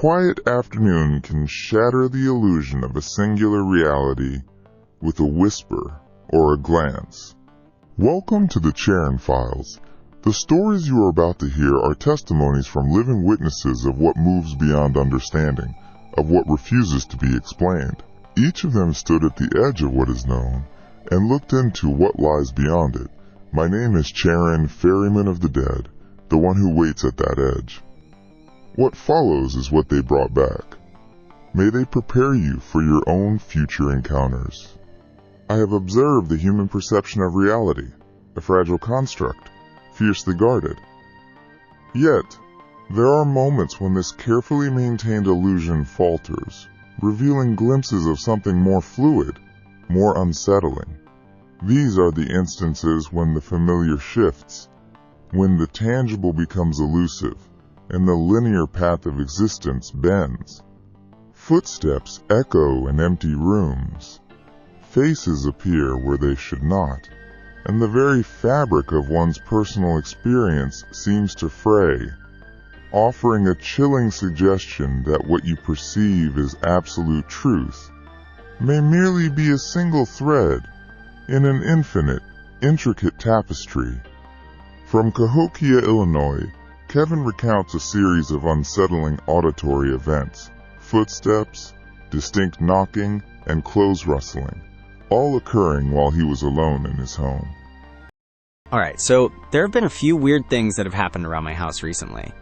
quiet afternoon can shatter the illusion of a singular reality with a whisper or a glance. Welcome to the Charon Files. The stories you are about to hear are testimonies from living witnesses of what moves beyond understanding, of what refuses to be explained. Each of them stood at the edge of what is known and looked into what lies beyond it. My name is Charon, Ferryman of the Dead, the one who waits at that edge. What follows is what they brought back. May they prepare you for your own future encounters. I have observed the human perception of reality, a fragile construct, fiercely guarded. Yet, there are moments when this carefully maintained illusion falters, revealing glimpses of something more fluid, more unsettling. These are the instances when the familiar shifts, when the tangible becomes elusive, and the linear path of existence bends. Footsteps echo in empty rooms. Faces appear where they should not, and the very fabric of one's personal experience seems to fray, offering a chilling suggestion that what you perceive as absolute truth may merely be a single thread in an infinite, intricate tapestry. From Cahokia, Illinois, Kevin recounts a series of unsettling auditory events, footsteps, distinct knocking, and clothes rustling, all occurring while he was alone in his home. Alright, so there have been a few weird things that have happened around my house recently.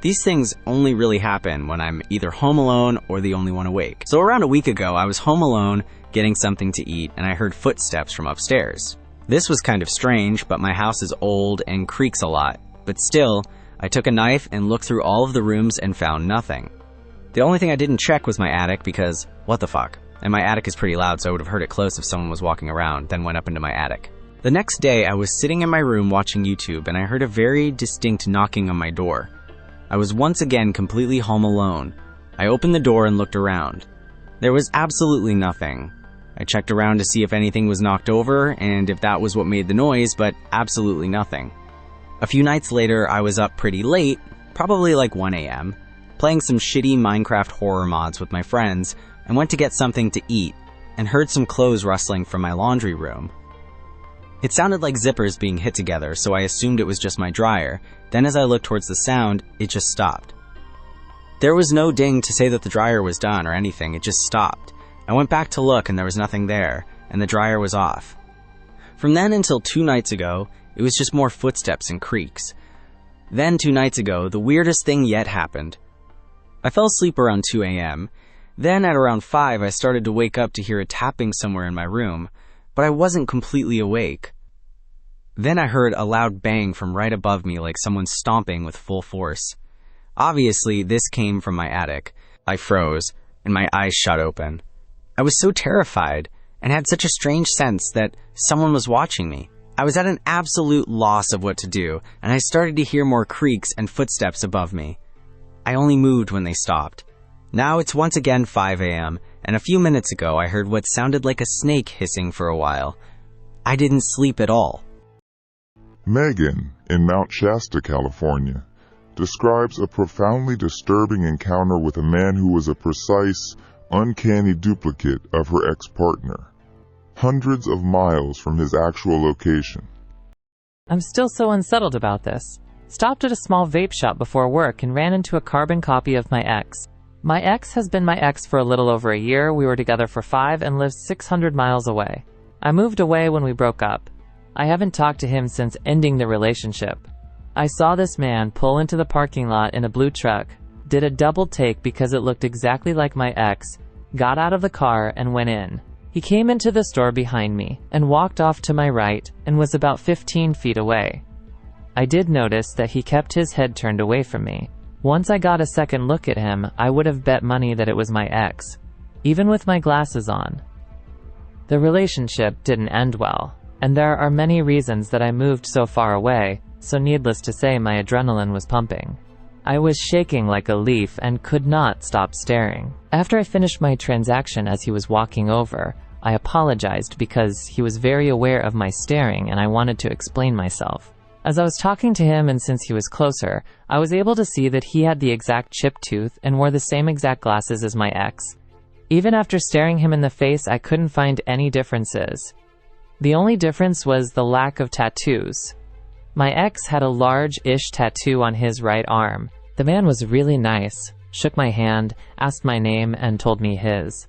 These things only really happen when I'm either home alone or the only one awake. So around a week ago, I was home alone, getting something to eat, and I heard footsteps from upstairs. This was kind of strange, but my house is old and creaks a lot. But still, I took a knife and looked through all of the rooms and found nothing. The only thing I didn't check was my attic because, what the fuck? And my attic is pretty loud, so I would have heard it close if someone was walking around, then went up into my attic. The next day, I was sitting in my room watching YouTube, and I heard a very distinct knocking on my door. I was once again completely home alone. I opened the door and looked around. There was absolutely nothing. I checked around to see if anything was knocked over and if that was what made the noise, but absolutely nothing. A few nights later, I was up pretty late, probably like 1 a.m., playing some shitty Minecraft horror mods with my friends, and went to get something to eat, and heard some clothes rustling from my laundry room. It sounded like zippers being hit together, so I assumed it was just my dryer. Then as I looked towards the sound, it just stopped. There was no ding to say that the dryer was done or anything, it just stopped. I went back to look and there was nothing there, and the dryer was off. From then until 2 nights ago, it was just more footsteps and creaks. Then 2 nights ago, the weirdest thing yet happened. I fell asleep around 2 a.m. Then at around 5, I started to wake up to hear a tapping somewhere in my room, but I wasn't completely awake. Then I heard a loud bang from right above me like someone stomping with full force. Obviously, this came from my attic. I froze, and my eyes shut open. I was so terrified, and had such a strange sense that someone was watching me. I was at an absolute loss of what to do, and I started to hear more creaks and footsteps above me. I only moved when they stopped. Now it's once again 5 a.m., and a few minutes ago I heard what sounded like a snake hissing for a while. I didn't sleep at all. Megan, in Mount Shasta, California, describes a profoundly disturbing encounter with a man who was a precise, uncanny duplicate of her ex-partner, hundreds of miles from his actual location. I'm still so unsettled about this. Stopped at a small vape shop before work and ran into a carbon copy of my ex. My ex has been my ex for a little over a year. We were together for 5 and lived 600 miles away. I moved away when we broke up. I haven't talked to him since ending the relationship. I saw this man pull into the parking lot in a blue truck, did a double take because it looked exactly like my ex, got out of the car and went in. He came into the store behind me and walked off to my right and was about 15 feet away. I did notice that he kept his head turned away from me. Once I got a second look at him, I would have bet money that it was my ex, even with my glasses on. The relationship didn't end well, and there are many reasons that I moved so far away, so needless to say my adrenaline was pumping. I was shaking like a leaf and could not stop staring. After I finished my transaction as he was walking over, I apologized because he was very aware of my staring and I wanted to explain myself. As I was talking to him, and since he was closer, I was able to see that he had the exact chipped tooth and wore the same exact glasses as my ex. Even after staring him in the face, I couldn't find any differences. The only difference was the lack of tattoos. My ex had a large-ish tattoo on his right arm. The man was really nice, shook my hand, asked my name, and told me his.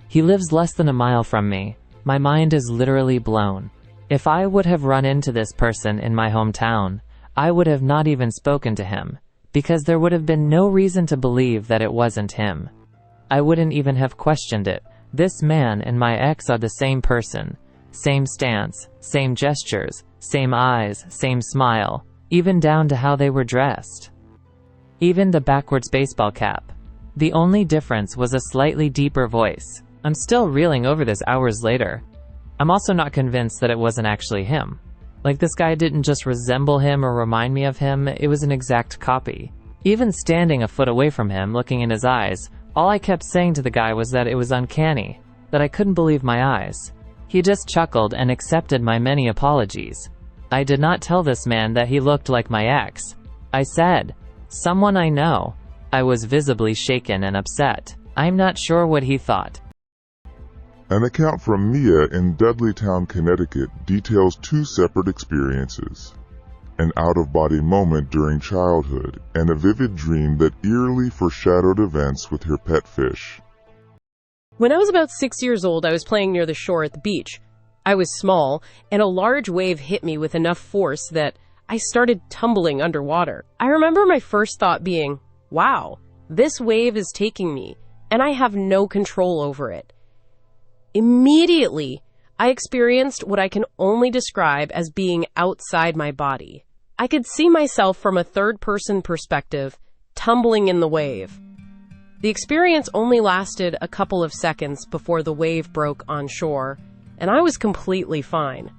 He lives less than a mile from me. My mind is literally blown. If I would have run into this person in my hometown, I would have not even spoken to him, because there would have been no reason to believe that it wasn't him. I wouldn't even have questioned it. This man and my ex are the same person. Same stance, same gestures, same eyes, same smile, even down to how they were dressed. Even the backwards baseball cap. The only difference was a slightly deeper voice. I'm still reeling over this hours later. I'm also not convinced that it wasn't actually him. Like, this guy didn't just resemble him or remind me of him, it was an exact copy. Even standing a foot away from him, looking in his eyes, all I kept saying to the guy was that it was uncanny, that I couldn't believe my eyes. He just chuckled and accepted my many apologies. I did not tell this man that he looked like my ex. I said, "Someone I know." I was visibly shaken and upset. I'm not sure what he thought. An account from Mia in Dudleytown, Connecticut details two separate experiences. An out-of-body moment during childhood and a vivid dream that eerily foreshadowed events with her pet fish. When I was about 6 years old, I was playing near the shore at the beach. I was small, and a large wave hit me with enough force that I started tumbling underwater. I remember my first thought being, wow, this wave is taking me, and I have no control over it. Immediately, I experienced what I can only describe as being outside my body. I could see myself from a third-person perspective, tumbling in the wave. The experience only lasted a couple of seconds before the wave broke on shore, and I was completely fine.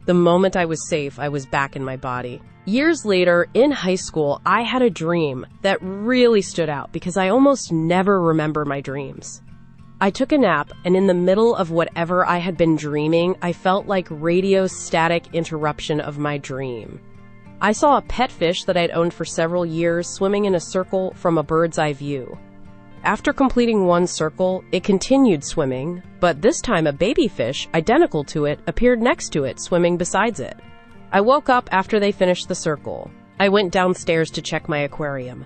The moment I was safe, I was back in my body. Years later, in high school, I had a dream that really stood out because I almost never remember my dreams. I took a nap, and in the middle of whatever I had been dreaming, I felt like radio static interruption of my dream. I saw a pet fish that I'd owned for several years swimming in a circle from a bird's eye view. After completing one circle, it continued swimming, but this time a baby fish, identical to it, appeared next to it, swimming besides it. I woke up after they finished the circle. I went downstairs to check my aquarium.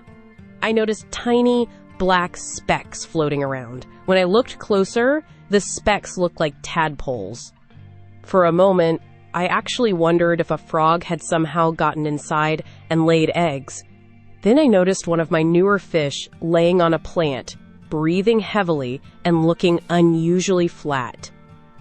I noticed tiny, black specks floating around. When I looked closer, the specks looked like tadpoles. For a moment, I actually wondered if a frog had somehow gotten inside and laid eggs. Then I noticed one of my newer fish laying on a plant, breathing heavily and looking unusually flat.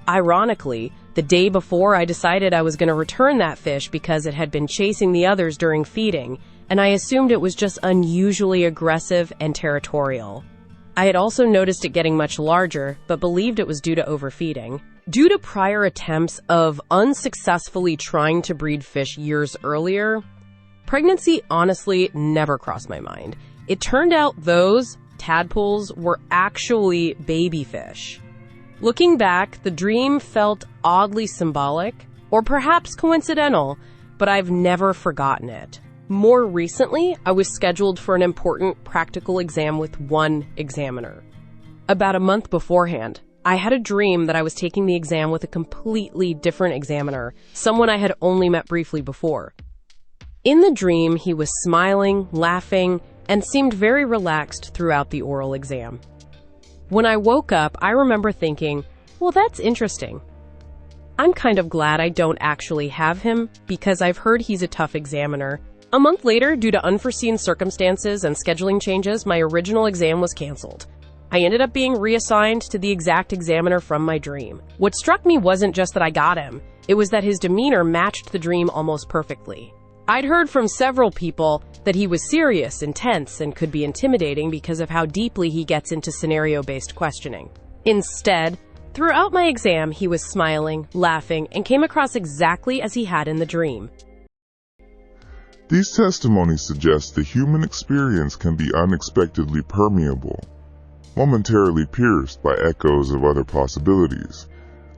Ironically, the day before I decided I was going to return that fish because it had been chasing the others during feeding, and I assumed it was just unusually aggressive and territorial. I had also noticed it getting much larger, but believed it was due to overfeeding. Due to prior attempts of unsuccessfully trying to breed fish years earlier, pregnancy honestly never crossed my mind. It turned out those tadpoles were actually baby fish. Looking back, the dream felt oddly symbolic, or perhaps coincidental, but I've never forgotten it. More recently, I was scheduled for an important practical exam with one examiner. About a month beforehand, I had a dream that I was taking the exam with a completely different examiner, someone I had only met briefly before. In the dream, he was smiling, laughing, and seemed very relaxed throughout the oral exam. When I woke up, I remember thinking, well, that's interesting. I'm kind of glad I don't actually have him, because I've heard he's a tough examiner. A month later, due to unforeseen circumstances and scheduling changes, my original exam was canceled. I ended up being reassigned to the exact examiner from my dream. What struck me wasn't just that I got him, it was that his demeanor matched the dream almost perfectly. I'd heard from several people that he was serious, intense, and could be intimidating because of how deeply he gets into scenario-based questioning. Instead, throughout my exam, he was smiling, laughing, and came across exactly as he had in the dream. These testimonies suggest the human experience can be unexpectedly permeable, momentarily pierced by echoes of other possibilities,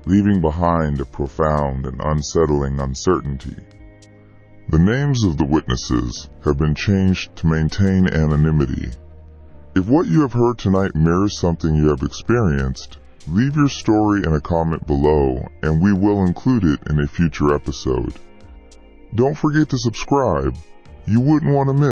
leaving behind a profound and unsettling uncertainty. The names of the witnesses have been changed to maintain anonymity. If what you have heard tonight mirrors something you have experienced, leave your story in a comment below and we will include it in a future episode. Don't forget to subscribe. You wouldn't want to miss